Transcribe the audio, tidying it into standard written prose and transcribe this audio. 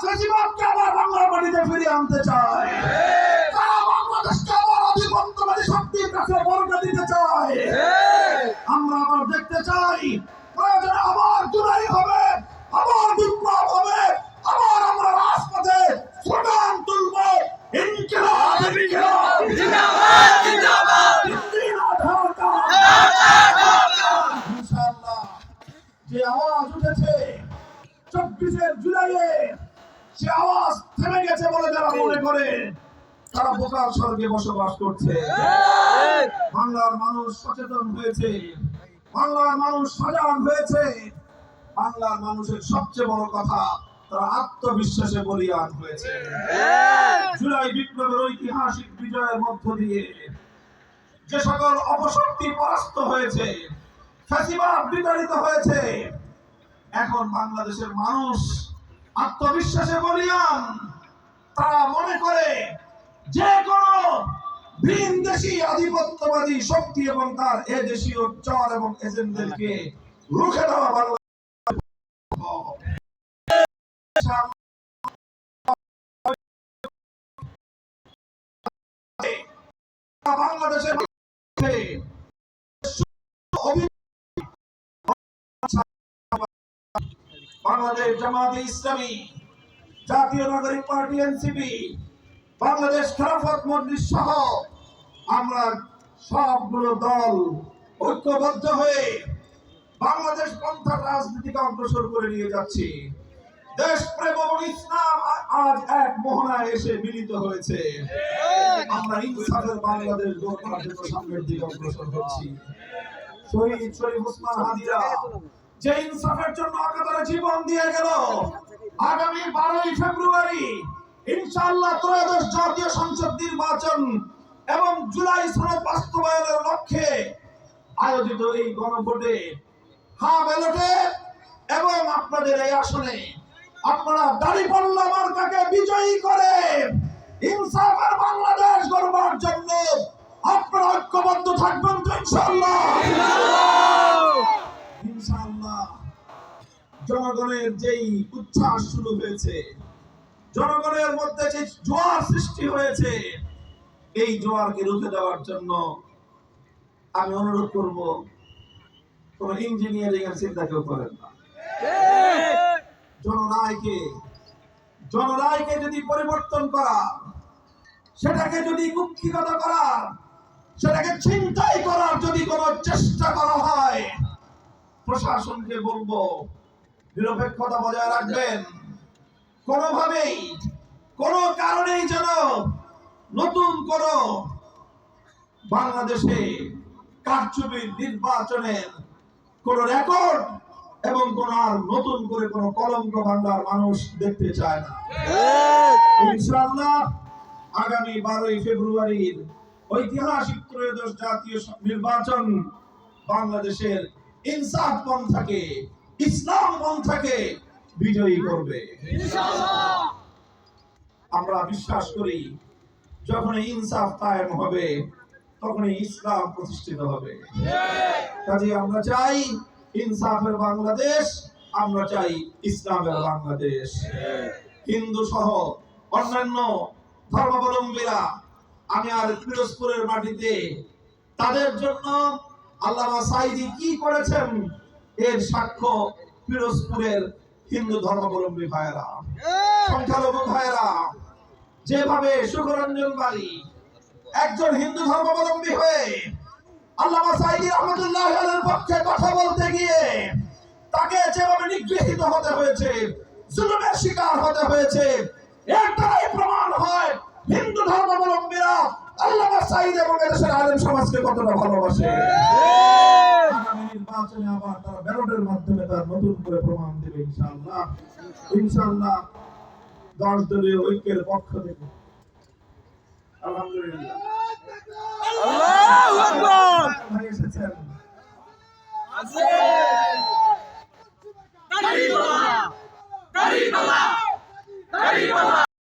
ফেসিবাদকে আবার বাংলার মাটিতে ফিরিয়ে আনতে চায়, তারা বাংলাদেশকে আবার আধিপত্যবাদী শক্তির কাছে বর্গা দিতে চায়। আমরা আবার দেখতে চাই প্রয়োজনে আবার জুলাই হবে, আবার বিপ্লব হবে, আবার আমরা রাজপথে স্লোগান তুলব, ইনকিলাব ইনকিলাব জিন্দাবাদ জিন্দাবাদ ইনশাআল্লাহ। যে আওয়াজ উঠেছে 24 জুলাইয়ে, সে আওয়াজ থেমে গেছে বলে যারা মনে করে তারা বোকার স্বর্গে বসবাস করছে। বাংলার মানুষ সচেতন হয়েছে, বাংলার মানুষ সজাগ হয়েছে। বাংলার মানুষের সবচেয়ে বড় কথা, তারা আত্মবিশ্বাসে বলিয়ান হয়েছে। জুলাই বিপ্লবের ঐতিহাসিক বিজয়ের মধ্য দিয়ে যে সকল অপশক্তি পরাস্ত হয়েছে, ফ্যাসিবাদ বিতাড়িত হয়েছে, এখন বাংলাদেশের মানুষ আত্মবিশ্বাসে বলিয়ান। তারা মনে করে যে কোনো ভিনদেশী আধিপত্যবাদী শক্তি এবং তার এদেশীয় চর এবং এজেন্টদেরকে রুখে দেওয়া বাংলাদেশের বাংলাদেশ জামায়াতে ইসলামী, জাতীয় নাগরিক পার্টি এনসিপি, বাংলাদেশ খেলাফত মজলিস সহ আমরা সবগুলো দল ঐক্যবদ্ধ হয়ে বাংলাদেশ পন্থার রাজনীতিকে অগ্রসর করে নিয়ে যাচ্ছি। দেশপ্রেম এবং ইসলাম আজ এক মোহনায় এসে মিলিত হয়েছে। আমরা ইনসাফের বাংলাদেশ গড়ে তোলার জন্য সামনের দিকে অগ্রসর হচ্ছি। শহীদ শরীফ ওসমান হাদিরা যে ইনসাফের জন্য একাধারে জীবন দিয়ে গেল, আগামী 12 ফেব্রুয়ারি ইনশাআল্লাহ ত্রয়োদশ জাতীয় সংসদ নির্বাচন এবং জুলাই সনদ বাস্তবায়নের লক্ষ্যে আয়োজিত এই গণভোটে ব্যালটে এবং আপনাদের এই আসনে আপনারা দাঁড়িপাল্লা মার্কাকে বিজয়ী করে ইনসাফের বাংলাদেশ গড়বার জন্য আপনারা ঐক্যবদ্ধ থাকবেন তো ইনশাআল্লাহ? ইনশাআল্লাহ। জনগণের যেই উচ্ছ্বাস শুরু হয়েছে, জনগণের মধ্যে যে জোয়ার সৃষ্টি হয়েছে, এই জোয়ারকে রুখে দেওয়ার জন্য আমি অনুরোধ করব, কোন ইঞ্জিনিয়ারিং এর চিন্তা কেউ করেন না। জনরায়কে যদি পরিবর্তন করা, সেটাকে যদি কুক্ষিগত করা, সেটাকে ছিনতাই করার যদি কোনো চেষ্টা করা হয়, প্রশাসনকে বলবো নিরপেক্ষতা বজায় রাখবেন। কোনোভাবেই কোনো কারণেই যেন নতুন কোন বাংলাদেশে কারচুপির নির্বাচনের কোন রেকর্ড এবং কোন আর নতুন করে কোন কলঙ্ক বাংলার মানুষ দেখতে চায় না। ইনশাআল্লাহ আগামী 12 ফেব্রুয়ারির ঐতিহাসিক ত্রয়োদশ জাতীয় নির্বাচন বাংলাদেশের ইনসাফ পন্থাকে, ইসলাম পন্থাকে বিজয়ী করবে ইনশাআল্লাহ। আমরা বিশ্বাস করি যখন ইনসাফ কায়েম হবে তখনই ইসলাম প্রতিষ্ঠিত হবে। কাজে আমরা চাই ইনসাফের বাংলাদেশ, আমরা চাই ইসলামের বাংলাদেশ। হিন্দু সহ অন্যান্য ধর্মাবলম্বীরা আমি আর পিরোজপুরের মাটিতে তাদের জন্য আল্লামা সাঈদী কি করেছেন এর সাক্ষ্য পিরোজপুরের হিন্দু ধর্মাবলম্বী ভাইয়েরা, সংখ্যালঘু ভাইয়েরা, যেভাবে সুখরঞ্জন বাড়ি একজন হিন্দু ধর্মাবলম্বী হয়ে আল্লামা সাঈদী রহমাতুল্লাহ আলাইহির পক্ষে কথা বলতে গিয়ে তাকে যেভাবে নিগৃহীত হতে হয়েছে, জুলুমের শিকার হতে হয়েছে, এর দ্বারাই প্রমাণ হয় হিন্দু ধর্মাবলম্বীরা আল্লামা সাঈদী এবং দেশের আলেম সমাজকে কতটা ভালোবাসে। আগামী নির্বাচনে আবার তারা ব্যালটের মাধ্যমে তার নতুন করে প্রমাণ দেবে ইনশাআল্লাহ। ইনশাআল্লাহ 10 দলীয় ঐক্যের পক্ষ থেকে আলহামদুলিল্লাহ।